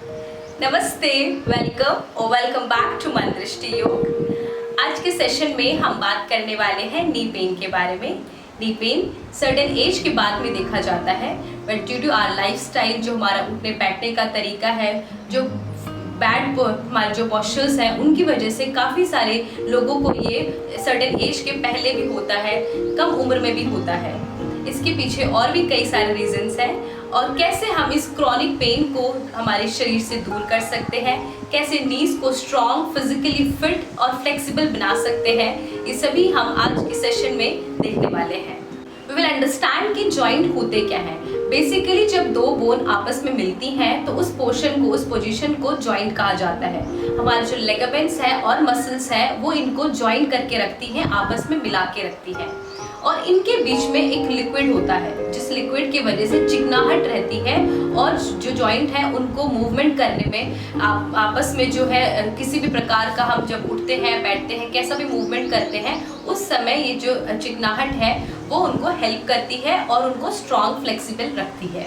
नमस्ते, welcome back to मन दृष्टि योग। आज के सेशन में हम बात करने वाले हैं नी पेन के बारे में। नी पेन सर्टेन एज के बाद में देखा जाता है, but due to our lifestyle, जो हमारा उठने बैठने का तरीका है, जो हमारे जो पॉस्चर्स हैं, उनकी वजह से काफ़ी सारे लोगों को ये सर्टेन एज के पहले भी होता है, कम उम्र में भी होता है। इसके पीछे और भी कई सारे रीजंस हैं, और कैसे हम इस क्रॉनिक पेन को हमारे शरीर से दूर कर सकते हैं, कैसे नीज को स्ट्रॉन्ग, फिजिकली फिट और फ्लेक्सिबल बना सकते हैं, ये सभी हम आज के सेशन में देखने वाले हैं। वी विल अंडरस्टैंड कि जॉइंट होते क्या हैं। बेसिकली जब दो बोन आपस में मिलती हैं तो उस पोजीशन को जॉइंट कहा जाता है। हमारे जो लिगामेंट्स हैं और मसल्स हैं वो इनको जॉइंट करके रखती हैं, आपस में मिला के रखती हैं, और इनके बीच में एक लिक्विड होता है, जिस लिक्विड की वजह से चिकनाहट रहती है, और जो जॉइंट है उनको मूवमेंट करने में आपस में जो है किसी भी प्रकार का, हम जब उठते हैं, बैठते हैं, कैसा भी मूवमेंट करते हैं, उस समय ये जो चिकनाहट है वो उनको हेल्प करती है और उनको स्ट्रॉन्ग, फ्लेक्सिबल रखती है।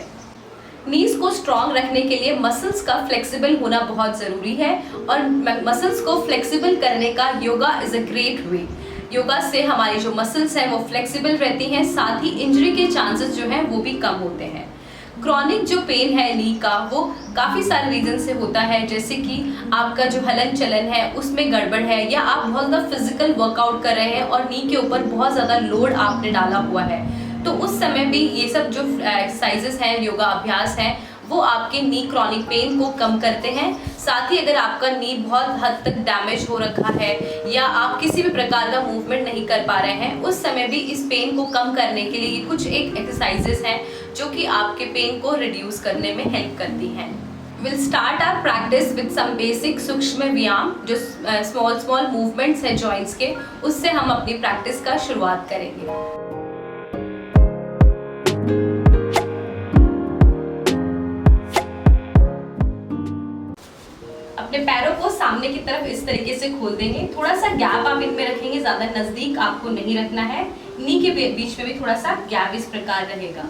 नीज को स्ट्रॉन्ग रखने के लिए मसल्स का फ्लेक्सिबल होना बहुत ज़रूरी है, और मसल्स को फ्लेक्सिबल करने का yoga is a great way. Yoga से हमारी जो मसल्स हैं वो फ्लेक्सिबल रहती हैं, साथ ही इंजरी के चांसेस जो हैं वो भी कम होते हैं। क्रॉनिक जो पेन है नी का, वो काफ़ी सारे रीजन से होता है, जैसे कि आपका जो हलन चलन है उसमें गड़बड़ है, या आप बहुत ज़्यादा फिजिकल वर्कआउट कर रहे हैं और नी के ऊपर बहुत ज़्यादा लोड आपने डाला हुआ है, तो उस समय भी ये सब जो एक्सरसाइजेस हैं, योगा अभ्यास हैं, वो आपके नी क्रॉनिक पेन को कम करते हैं। साथ ही अगर आपका नी बहुत हद तक डैमेज हो रखा है, या आप किसी भी प्रकार का मूवमेंट नहीं कर पा रहे हैं, उस समय भी इस पेन को कम करने के लिए कुछ एक एक्सरसाइजेस हैं जो कि आपके पेन को रिड्यूस करने में हेल्प करती हैं। We'll start our practice with some basic सूक्ष्म व्यायाम, जो स्मॉल मूवमेंट्स हैं जॉइंट्स के, उससे हम अपनी प्रैक्टिस का शुरुआत करेंगे। अपने पैरों को सामने की तरफ इस तरीके से खोल देंगे, थोड़ा सा गैप आप इनमें रखेंगे, ज्यादा नजदीक आपको नहीं रखना है। नी के बीच में भी थोड़ा सा गैप इस प्रकार रहेगा,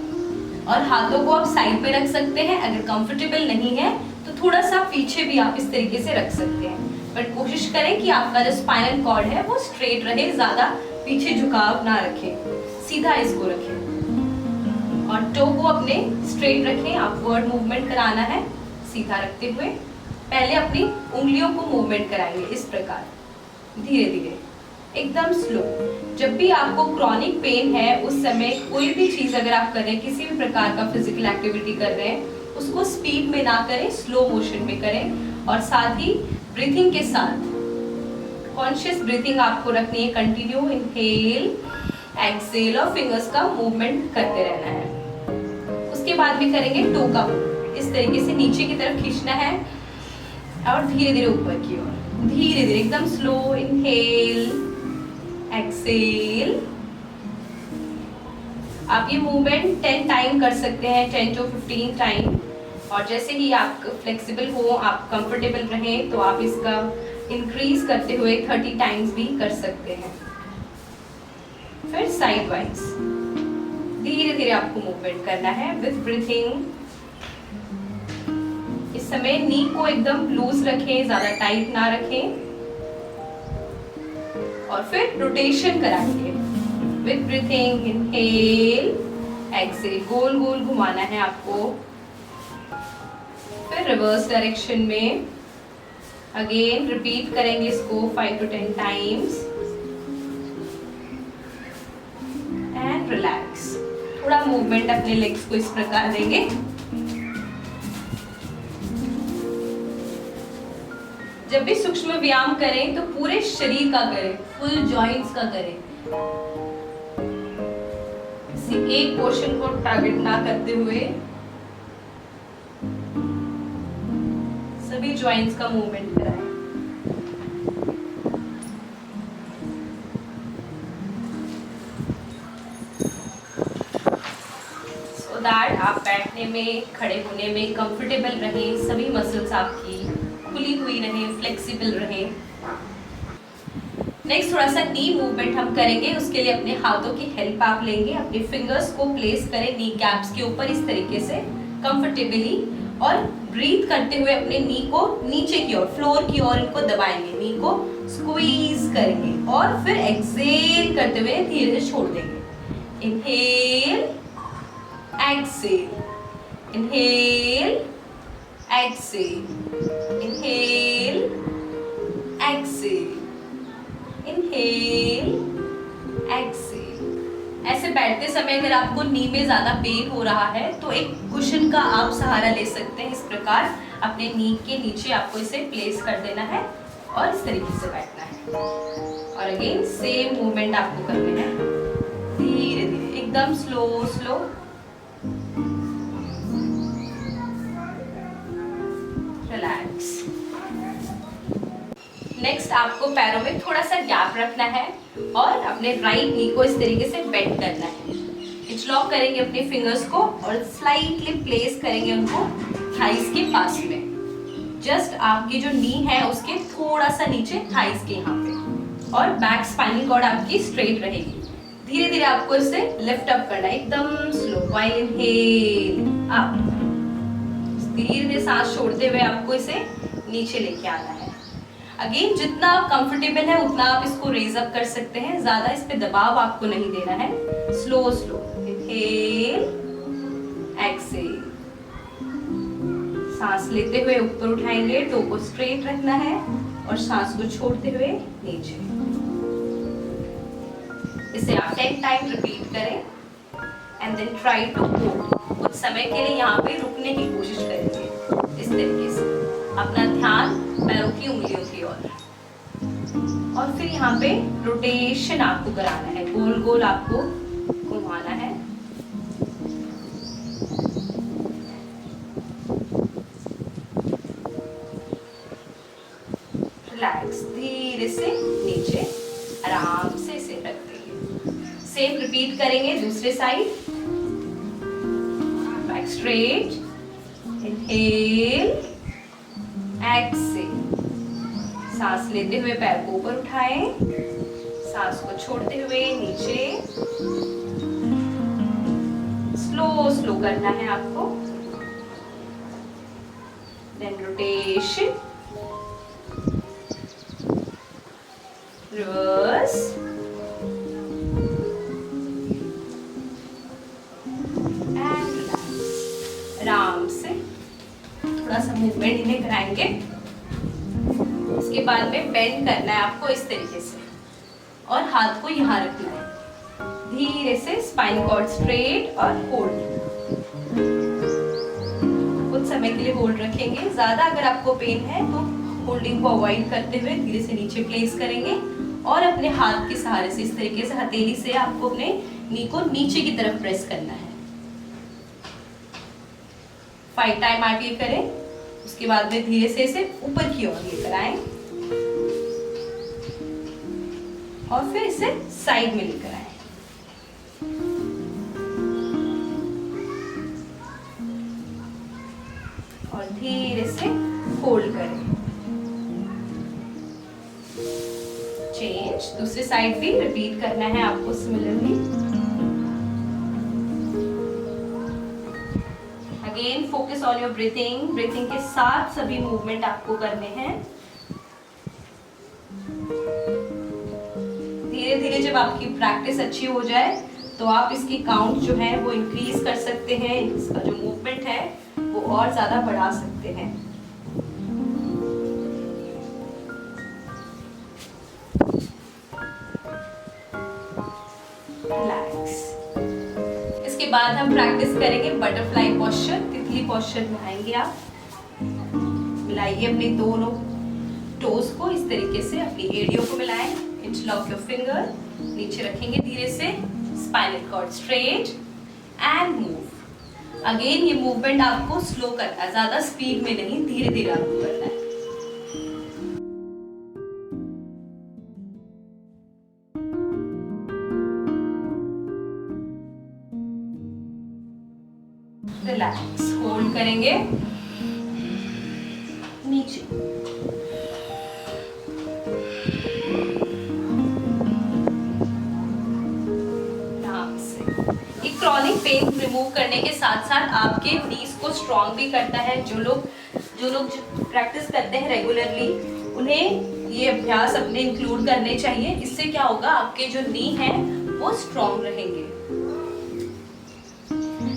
और हाथों को आप साइड पे रख सकते हैं। अगर कंफर्टेबल नहीं है तो थोड़ा सा पीछे भी आप इस तरीके से रख सकते हैं, बट कोशिश करें कि आपका जो स्पाइनल कॉर्ड है वो स्ट्रेट रहे, ज्यादा पीछे झुकाव ना रखें, सीधा इसको रखें, और टो को अपने स्ट्रेट रखें। आप वर्ड मूवमेंट कराना है सीधा रखते हुए। पहले अपनी उंगलियों को मूवमेंट कराएंगे इस प्रकार, धीरे धीरे, एकदम स्लो। जब भी आपको क्रॉनिक पेन है, उस समय कोई भी चीज अगर आप कर रहे हैं, किसी भी प्रकार का फिजिकल एक्टिविटी कर रहे हैं, उसको स्पीड में ना करें, स्लो मोशन में करें, और साथ ही ब्रीथिंग के साथ कॉन्शियस ब्रीथिंग आपको रखनी है। कंटिन्यू इनहेल, एक्सहेल, और फिंगर्स का मूवमेंट करते रहना है। उसके बाद में करेंगे टो का इस तरीके से नीचे की तरफ खींचना है, और धीरे धीरे ऊपर की ओर, धीरे धीरे, एकदम स्लो। Inhale, exhale. आप ये मूवमेंट 10 टाइम कर सकते हैं, 10 to 15 टाइम, और जैसे ही आप फ्लेक्सिबल हो, आप कंफर्टेबल रहें, तो आप इसका इंक्रीज करते हुए 30 टाइम्स भी कर सकते हैं। फिर साइड वाइज धीरे धीरे आपको मूवमेंट करना है विद ब्रीथिंग। इस समय नी को एकदम लूज रखें, ज्यादा टाइट ना रखें, और फिर रोटेशन कराएंगे विद ब्रीथिंग। इनहेल, एक्सहेल, गोल गोल घुमाना है आपको। फिर रिवर्स डायरेक्शन में अगेन रिपीट करेंगे इसको 5 to 10 टाइम्स, एंड रिलैक्स। थोड़ा मूवमेंट अपने लेग्स को इस प्रकार देंगे। जब भी सूक्ष्म व्यायाम करें तो पूरे शरीर का करें, फुल जॉइंट्स का करें, किसी एक पोर्शन को टारगेट ना करते हुए सभी जॉइंट्स का मूवमेंट कराएं। सो दैट आप बैठने में, खड़े होने में कंफर्टेबल रहें, सभी मसल्स आपकी खुली हुई रहे, फ्लेक्सिबल रहे। नेक्स्ट थोड़ा सा नी मूवमेंट हम करेंगे, उसके लिए अपने हाथों की हेल्प आप लेंगे। अपने फिंगर्स को प्लेस करें नी कैप्स के ऊपर इस तरीके से कंफर्टेबली, और ब्रीथ करते हुए अपने नी को नीचे की ओर, फ्लोर की ओर इनको दबाएंगे, नी को स्क्वीज करेंगे और फिर एक्सेल करते हुए धीरे से छोड़ देंगे। Inhale, exhale, inhale, exhale, inhale, exhale, inhale, exhale. ऐसे बैठते समय अगर आपको नी में ज्यादा पेन हो रहा है तो एक कुशन का आप सहारा ले सकते हैं। इस प्रकार अपने नी के नीचे आपको इसे प्लेस कर देना है और इस तरीके से बैठना है। और अगेन सेम मूवमेंट आपको करने हैं, धीरे धीरे, एकदम स्लो स्लो। रिलैक्स। नेक्स्ट आपको पैरों में थोड़ा सा गैप रखना है और अपने राइट नी को इस तरीके से बेंड करना है। इंटरलॉक करेंगे अपने फिंगर्स को और स्लाइटली प्लेस करेंगे उनको थाइस के पास में। जस्ट आपकी जो नी है उसके थोड़ा सा नीचे थाइस के यहाँ पे, और बैक स्पाइनल कॉर्ड आपकी स्ट्रेट रहेगी। धीरे धीरे आपको इसे लिफ्ट अप करना है, एकदम स्लो। व्हाइल इनहेल अप, धीरे धीरे सांस छोड़ते हुए आपको इसे नीचे लेके आना है। अगेन जितना आप कंफर्टेबल है उतना आप इसको रेज अप कर सकते हैं, ज्यादा इस पे दबाव आपको नहीं देना है। Slow slow, inhale, exhale. सांस लेते हुए ऊपर उठाएंगे, टो को स्ट्रेट रखना है और सांस को छोड़ते हुए नीचे। इसे आप 10 टाइम रिपीट करें and then try to hold. कुछ समय के लिए यहाँ पे रुकने की कोशिश करेंगे इस तरीके से, अपना ध्यान पैरों की उंगलियों की ओर। और फिर यहाँ पे रोटेशन आपको कराना है, गोल गोल आपको घुमाना है। रिलैक्स, धीरे से नीचे आराम से इसे रख देंगे। सेम रिपीट करेंगे दूसरे side. Back straight, inhale, exhale. सांस लेते हुए पैर को ऊपर उठाएं, सांस को छोड़ते हुए नीचे। स्लो स्लो करना है आपको। Then rotation, reverse, and relax. आराम से थोड़ा सा मूवमेंट इन्हें कराएंगे। उसके बाद में बेंड करना है आपको इस तरीके से और हाथ को यहाँ रखना है। धीरे से स्पाइन कॉर्ड स्ट्रेट और होल्ड। कुछ समय के लिए होल्ड रखेंगे। ज्यादा अगर आपको पेन है तो होल्डिंग को अवॉइड करते हुए धीरे से नीचे प्लेस करेंगे और अपने हाथ के सहारे से इस तरीके से हथेली से आपको अपने नी को नीचे की तरफ प्रेस करना है। 5 टाइम आप ये करें। उसके बाद में धीरे से इसे ऊपर की ओर लेकर आए और फिर इसे साइड में लेकर आए। और धीरे से होल्ड करें। चेंज, दूसरी साइड भी रिपीट करना है आपको similarly. Again focus on your breathing. Breathing के साथ सभी मूवमेंट आपको करने हैं। धीरे धीरे जब आपकी प्रैक्टिस अच्छी हो जाए तो आप इसकी काउंट जो है वो इंक्रीज कर सकते हैं। इसका जो मूवमेंट है वो और ज्यादा बढ़ा सकते हैं। रिलैक्स। इसके बाद हम प्रैक्टिस करेंगे बटरफ्लाई पोस्चर, तितली पोस्चर में आएंगे आप। मिलाइए अपने दोनों टोज को इस तरीके से, अपनी एड़ियों को मिलाएं। इंटरलॉक योर फिंगर, नीचे रखेंगे धीरे से, spinal cord straight and move. Again ये मूवमेंट आपको स्लो करना है, ज्यादा स्पीड में नहीं, धीरे धीरे आपको करना है। रिलैक्स, होल्ड करेंगे नीचे। आराम से। एक क्रॉलिंग पेन रिमूव करने के साथ साथ आपके नीज को स्ट्रॉन्ग भी करता है। जो लोग प्रैक्टिस करते हैं रेगुलरली, उन्हें ये अभ्यास अपने इंक्लूड करने चाहिए। इससे क्या होगा, आपके जो नी है वो स्ट्रॉन्ग रहेंगे।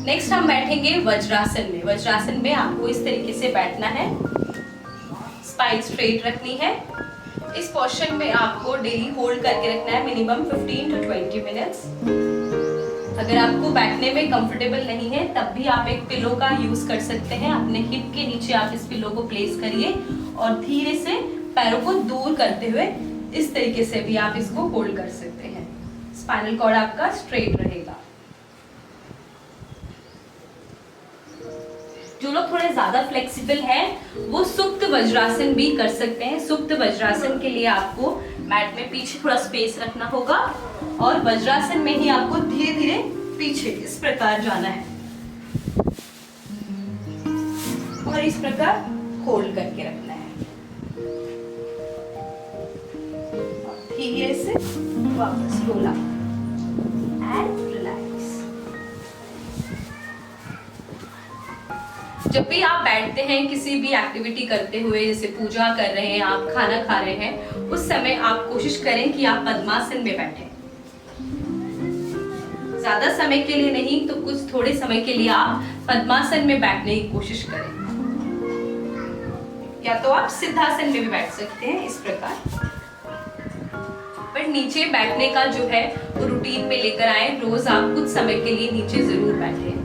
नेक्स्ट हम बैठेंगे वज्रासन में। वज्रासन में आपको इस तरीके से बैठना है, स्पाइन स्ट्रेट रखनी है। इस पोस्चर में आपको डेली होल्ड करके रखना है मिनिमम 15 to 20 मिनट्स। अगर आपको बैठने में कंफर्टेबल नहीं है तब भी आप एक पिलो का यूज कर सकते हैं। अपने हिप के नीचे आप इस पिलो को प्लेस करिए और धीरे से पैरों को दूर करते हुए इस तरीके से भी आप इसको होल्ड कर सकते हैं। स्पाइनल कॉर्ड आपका स्ट्रेट रहेगा। जो लोग थोड़े ज्यादा फ्लेक्सिबल हैं वो सुप्त वज्रासन भी कर सकते हैं। सुप्त वज्रासन के लिए आपको मैट में पीछे थोड़ा स्पेस रखना होगा और वज्रासन में ही आपको धीरे धीरे पीछे इस प्रकार जाना है और इस प्रकार होल्ड करके रखना है और धीरे से वापस रोल अप एंड रिलैक्स। जब भी आप बैठते हैं किसी भी एक्टिविटी करते हुए, जैसे पूजा कर रहे हैं, आप खाना खा रहे हैं, उस समय आप कोशिश करें कि आप पद्मासन में बैठें। ज्यादा समय के लिए नहीं तो कुछ थोड़े समय के लिए आप पद्मासन में बैठने की कोशिश करें, या तो आप सिद्धासन में भी बैठ सकते हैं इस प्रकार। पर नीचे बैठने का जो है वो रूटीन में लेकर आए। रोज आप कुछ समय के लिए नीचे जरूर बैठें।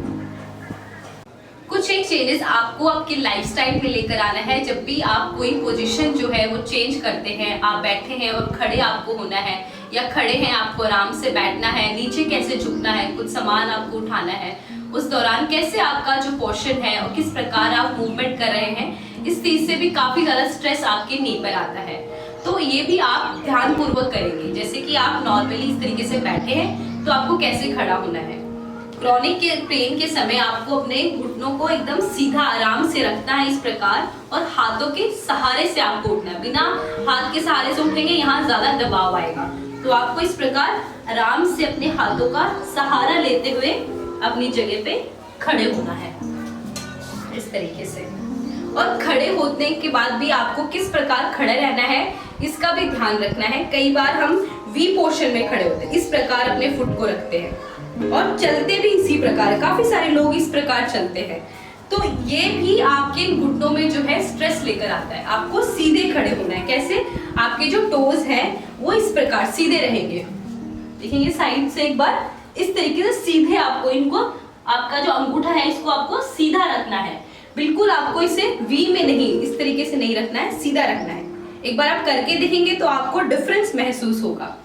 कुछ एक चेंजेस आपको आपकी लाइफस्टाइल में लेकर आना है। जब भी आप कोई पोजीशन जो है वो चेंज करते हैं, आप बैठे हैं और खड़े आपको होना है, या खड़े हैं आपको आराम से बैठना है, नीचे कैसे झुकना है, कुछ सामान आपको उठाना है, उस दौरान कैसे आपका जो पोर्शन है और किस प्रकार आप मूवमेंट कर रहे हैं, इस चीज से भी काफी ज्यादा स्ट्रेस आपके नी पर आता है। तो ये भी आप ध्यान पूर्वक करेंगे। जैसे कि आप नॉर्मली इस तरीके से बैठे हैं तो आपको कैसे खड़ा होना है। क्रॉनिक पेन के समय आपको अपने घुटनों को एकदम सीधा आराम से रखना है इस प्रकार, और हाथों के सहारे से आपको उठना है। बिना हाथ के सहारे से उठेंगे यहाँ ज्यादा दबाव आएगा, तो आपको इस प्रकार आराम से अपने हाथों का सहारा लेते हुए अपनी जगह पे खड़े होना है इस तरीके से। और खड़े होने के बाद भी आपको किस प्रकार खड़े रहना है इसका भी ध्यान रखना है। कई बार हम वी पोर्शन में खड़े होते हैं, इस प्रकार अपने फुट को रखते हैं और चलते भी इसी प्रकार, काफी सारे लोग इस प्रकार चलते हैं। तो ये भी आपके घुटनों में जो है स्ट्रेस लेकर आता है। आपको सीधे खड़े होना है। कैसे? आपके जो टोज हैं वो इस प्रकार सीधे रहेंगे। देखेंगे साइड से एक बार, इस तरीके से सीधे आपको इनको, आपका जो अंगूठा है इसको आपको सीधा रखना है। बिल्कुल आपको इसे वी में नहीं, इस तरीके से नहीं रखना है, सीधा रखना है। एक बार आप करके देखेंगे तो आपको डिफरेंस महसूस होगा।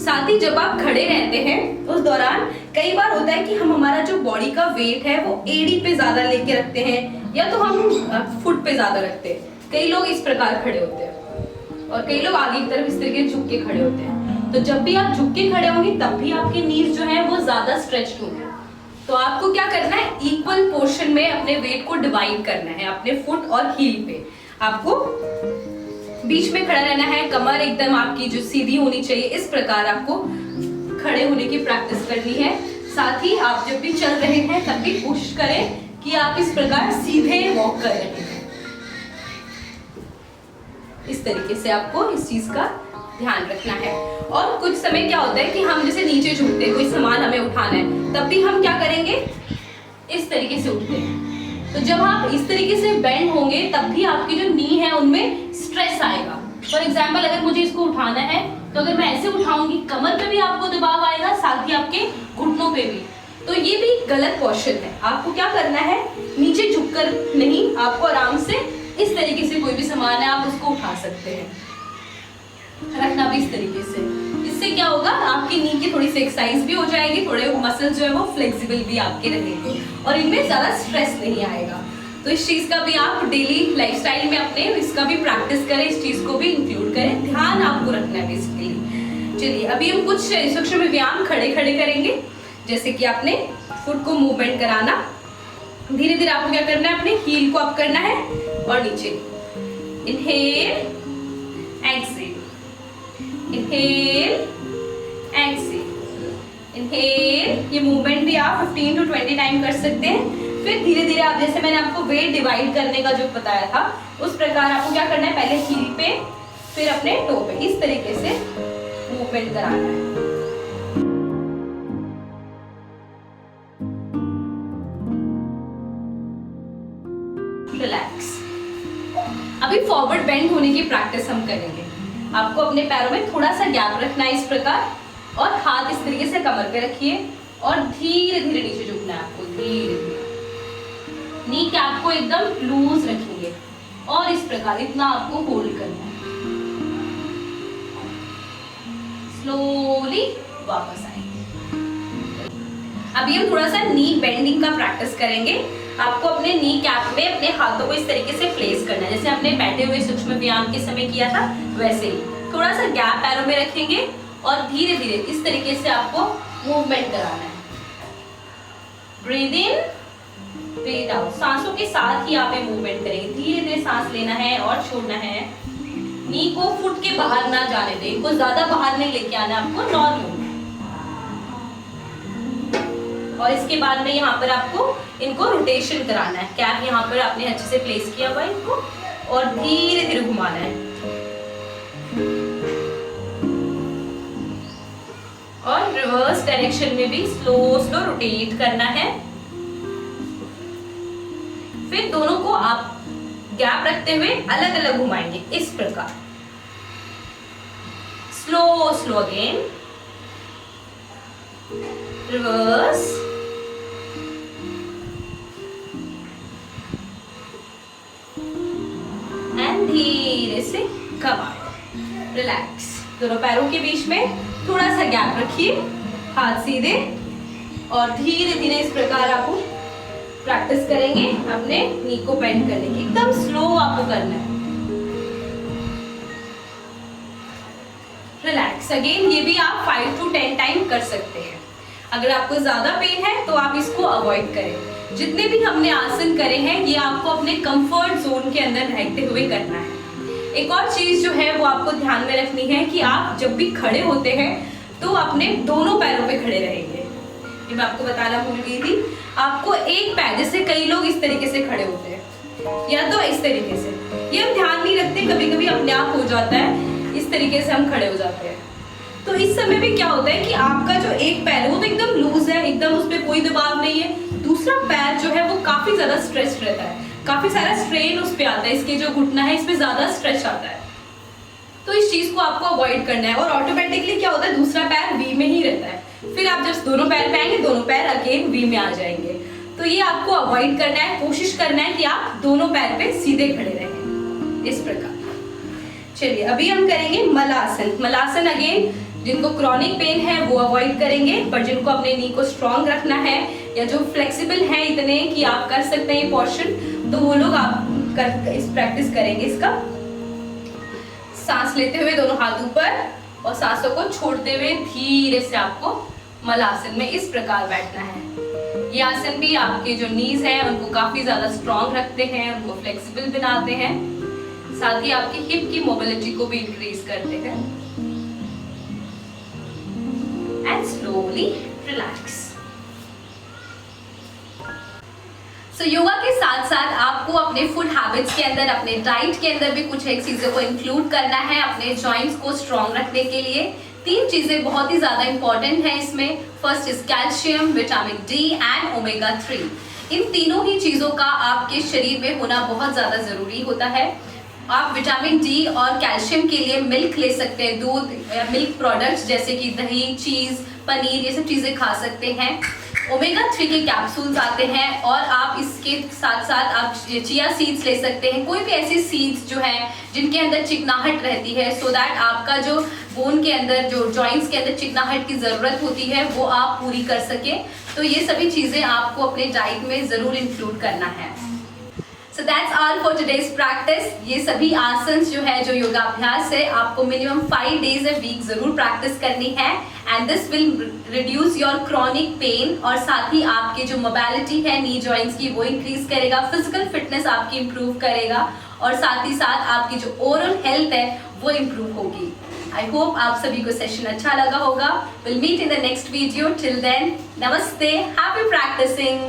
साथ ही जब आप खड़े रहते हैं उस दौरान कई बार होता है कि हम हमारा जो बॉडी का वेट है वो एड़ी पे ज्यादा लेके रखते हैं, या तो हम फुट पे ज्यादा रखते हैं। कई लोग इस प्रकार खड़े होते हैं और कई लोग आगे की तरफ इस तरीके झुक के खड़े होते हैं। तो जब भी आप झुक के खड़े होंगे तब भी आपके नीज जो है वो ज्यादा स्ट्रेच्ड होंगे। तो आपको क्या करना है, इक्वल पोर्शन में अपने वेट को डिवाइड करना है। अपने फुट और हील पे आपको बीच में खड़ा रहना है। कमर एकदम आपकी जो सीधी होनी चाहिए, इस प्रकार आपको खड़े होने की प्रैक्टिस करनी है। साथ ही आप जब भी चल रहे हैं तब भी कोशिश करें कि आप इस प्रकार सीधे वॉक कर रहे हैं। इस तरीके से आपको इस चीज का ध्यान रखना है। और कुछ समय क्या होता है कि हम जैसे नीचे झुकते हैं, कोई सामान हमें उठाना है, तब भी हम क्या करेंगे, इस तरीके से उठते हैं। तो जब आप इस तरीके से बेंड होंगे तब भी आपकी जो नी है उनमें स्ट्रेस आएगा। फॉर एग्जाम्पल, अगर मुझे इसको उठाना है तो अगर मैं ऐसे उठाऊंगी, कमर पे भी आपको दबाव आएगा, साथ ही आपके घुटनों पे भी। तो ये भी गलत पोस्चर है। आपको क्या करना है, नीचे झुककर नहीं, आपको आराम से इस तरीके से कोई भी सामान है आप उसको उठा सकते हैं, रखना भी इस तरीके से। इससे क्या होगा, आपकी नी की थोड़ी सी एक्सरसाइज भी हो जाएगी, थोड़े मसल्स जो है वो फ्लेक्सिबल भी आपके रहेंगे और इनमें ज्यादा स्ट्रेस नहीं आएगा। तो इस चीज का भी आप डेली लाइफस्टाइल में अपने इसका भी प्रैक्टिस करें, इस चीज को भी इंक्लूड करें, ध्यान आपको रखना है बेसिकली। चलिए अभी हम कुछ सूक्ष्म व्यायाम खड़े खड़े करेंगे। जैसे कि आपने फुट को मूवमेंट कराना, धीरे धीरे आपको क्या करना है, अपने हील को अप करना है और नीचे। Inhale exhale, inhale exhale, inhale, ये मूवमेंट भी आप 15 to 20 टाइम कर सकते हैं। फिर धीरे धीरे आप, जैसे मैंने आपको वेट डिवाइड करने का जो बताया था उस प्रकार आपको क्या करना है, पहले हील पे फिर अपने टो पे, इस तरीके से मूवमेंट कराना है। रिलैक्स। अभी फॉरवर्ड बेंड होने की प्रैक्टिस हम करेंगे। आपको अपने पैरों में थोड़ा सा गैप रखना है इस प्रकार, और हाथ इस तरीके से कमर पे रखिए और धीरे धीरे नीचे झुकना है आपको। धीरे धीरे नी कैप को एकदम लूज रखेंगे और इस प्रकार इतना आपको होल्ड करना है। स्लोली वापस आएंगे। अभी हम थोड़ा सा नी बेंडिंग का प्रैक्टिस करेंगे। आपको अपने नी कैप में अपने हाथों को इस तरीके से प्लेस करना है, जैसे आपने बैठे हुए सूक्ष्म व्यायाम के समय किया था वैसे ही। थोड़ा सा गैप पैरों में रखेंगे और धीरे धीरे इस तरीके से आपको मूवमेंट कराना है। Breathe in, breathe out. सांसों के साथ ही आप मूवमेंट करेंगे। धीरे धीरे सांस लेना है और छोड़ना है। नी को फुट के बाहर ना जाने दें, इनको ज्यादा बाहर नहीं लेके आना आपको, नॉर्मल। और इसके बाद में यहाँ पर आपको इनको रोटेशन कराना है। कैप यहाँ पर आपने अच्छे से प्लेस किया हुआ है इनको, और धीरे धीरे घुमाना है। और रिवर्स डायरेक्शन में भी स्लो स्लो रोटेट करना है। फिर दोनों को आप गैप रखते हुए अलग अलग घुमाएंगे इस प्रकार। Slow slow again, reverse, and धीरे से कमांड। रिलैक्स। दोनों पैरों के बीच में थोड़ा सा गैप रखिए, हाथ सीधे, और धीरे धीरे इस प्रकार आपको प्रैक्टिस करेंगे अपने नी को बेंड करने की। एकदम स्लो आपको करना है। Relax again. ये भी आप 5 to 10 टाइम कर सकते हैं। अगर आपको ज्यादा पेन है तो आप इसको अवॉइड करें। जितने भी हमने आसन करे हैं ये आपको अपने कंफर्ट जोन के अंदर रहते हुए करना है। एक और चीज जो है वो आपको ध्यान में रखनी है कि आप जब भी खड़े होते हैं तो अपने दोनों पैरों पे खड़े रहेंगे। ये मैं आपको बताना भूल गई थी। आपको एक पैर, जैसे कई लोग इस तरीके से खड़े होते हैं या तो इस तरीके से, ये हम ध्यान नहीं रखते, कभी कभी अपने आप हो जाता है, इस तरीके से हम खड़े हो जाते हैं। तो इस समय भी क्या होता है कि आपका जो एक पैर है वो तो एकदम लूज है, एकदम उस पर कोई दबाव नहीं है। दूसरा पैर जो है वो काफी ज्यादा स्ट्रेच रहता है, काफी सारा स्ट्रेन उस पर आता है। इसके जो घुटना है इस पे ज्यादा स्ट्रेच आता है। तो इस चीज को आपको अवॉइड करना है। और ऑटोमेटिकली क्या होता है, दूसरा पैर वी में ही रहता है। फिर आप जब दोनों पैर पे आएंगे, दोनों पैर अगेन वी में आ जाएंगे। तो ये आपको अवॉइड करना है। कोशिश करना है कि आप दोनों पैर पे सीधे खड़े रहें इस प्रकार। चलिए अभी हम करेंगे मलासन। मलासन अगेन जिनको क्रॉनिक पेन है वो अवॉइड करेंगे, पर जिनको अपने नी को स्ट्रॉन्ग रखना है या जो फ्लेक्सिबल है इतने कि आप कर सकते हैं ये पोर्शन, तो वो लोग आप इस प्रैक्टिस करेंगे इसका। सांस लेते हुए दोनों हाथ ऊपर और सांसों को छोड़ते हुए धीरे से आपको मलासन में इस प्रकार बैठना है। ये आसन भी आपके जो नीज हैं उनको काफी ज्यादा स्ट्रॉन्ग रखते हैं, उनको फ्लेक्सिबल बनाते हैं, साथ ही आपकी हिप की मोबिलिटी को भी इंक्रीज करते हैं। And slowly relax. So, yoga के साथ साथ आपको अपने फूड हैबिट्स के अंदर, अपने डाइट के अंदर भी कुछ एक चीजों को इंक्लूड करना है अपने जॉइंट्स को स्ट्रॉन्ग रखने के लिए। 3 चीजें बहुत ही ज्यादा इंपॉर्टेंट है इसमें। First is calcium, vitamin D and omega 3। इन तीनों ही चीजों का आपके शरीर में होना बहुत ज्यादा जरूरी होता है। आप विटामिन डी और कैल्शियम के लिए मिल्क ले सकते हैं, दूध या मिल्क प्रोडक्ट्स जैसे कि दही, चीज, पनीर, ये सब चीजें खा सकते हैं। ओमेगा 3 के कैप्सूल्स आते हैं, और आप इसके साथ साथ आप चिया सीड्स ले सकते हैं। कोई भी ऐसी सीड्स जो हैं जिनके अंदर चिकनाहट रहती है, सो दैट आपका जो बोन के अंदर, जो जॉइंट्स के अंदर चिकनाहट की ज़रूरत होती है वो आप पूरी कर सके। तो ये सभी चीज़ें आपको अपने डाइट में ज़रूर इंक्लूड करना है। So that's all for today's practice। ये सभी आसन जो है, जो योगा अभ्यास है, आपको मिनिमम 5 days a week जरूर प्रैक्टिस करनी है। And this will reduce your chronic pain, और साथ ही आपकी जो मोबिलिटी है नी जॉइंट्स की वो इंक्रीज करेगा, फिजिकल फिटनेस आपकी इंप्रूव करेगा, और साथ ही साथ आपकी जो ओवरऑल हेल्थ है वो इंप्रूव होगी। आई होप आप सभी को सेशन अच्छा लगा होगा। Will meet in the next video. Till then, नमस्ते, हैप्पी प्रैक्टिसिंग।